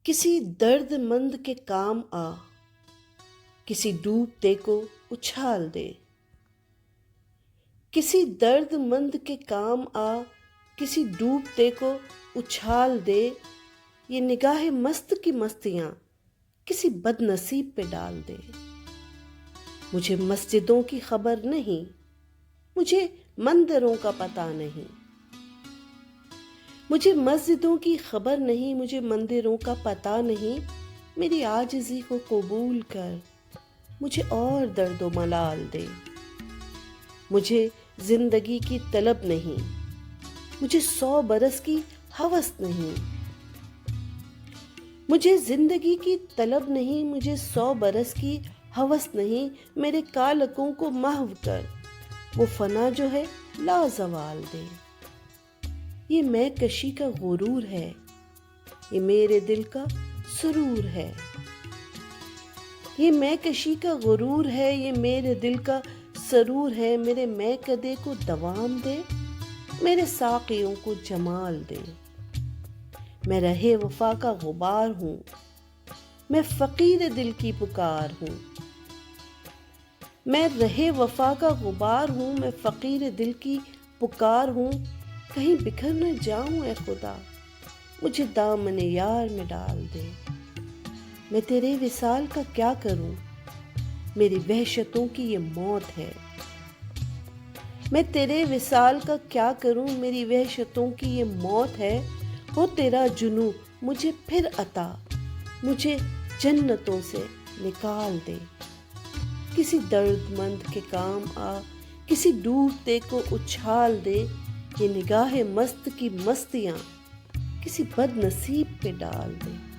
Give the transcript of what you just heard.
کسی درد مند کے کام آ، کسی ڈوبتے کو اچھال دے۔ کسی درد مند کے کام آ، کسی ڈوبتے کو اچھال دے۔ یہ نگاہ مست کی مستیاں کسی بد نصیب پہ ڈال دے۔ مجھے مسجدوں کی خبر نہیں، مجھے مندروں کا پتہ نہیں۔ مجھے مسجدوں کی خبر نہیں، مجھے مندروں کا پتہ نہیں۔ میری عاجزی کو قبول کر، مجھے اور درد و ملال دے۔ مجھے زندگی کی طلب نہیں، مجھے 100 برس کی ہوس نہیں۔ مجھے زندگی کی طلب نہیں، مجھے 100 برس کی ہوس نہیں۔ میرے کالکوں کو محو کر، وہ فنا جو ہے لازوال دے۔ یہ میں کشی کا غرور ہے، یہ میرے دل کا سرور ہے۔ یہ میں کشی کا غرور ہے، یہ میرے دل کا سرور ہے۔ میرے میں کدے کو دوام دے، میرے ساقیوں کو جمال دے۔ میں رہے وفا کا غبار ہوں، میں فقیر دل کی پکار ہوں۔ میں رہے وفا کا غبار ہوں، میں فقیر دل کی پکار ہوں۔ کہیں بکھر نہ جاؤں اے خدا، مجھے دامن یار میں ڈال دے۔ میں تیرے وصال کا کیا کروں، میری وحشتوں کی یہ موت ہے۔ میں تیرے وصال کا کیا کروں، میری وحشتوں کی یہ موت ہے۔ ہو تیرا جنوں مجھے پھر عطا، مجھے جنتوں سے نکال دے۔ کسی درد مند کے کام آ، کسی ڈوبتے کو اچھال دے۔ یہ نگاہ مست کی مستیاں کسی بد نصیب پہ ڈال دے۔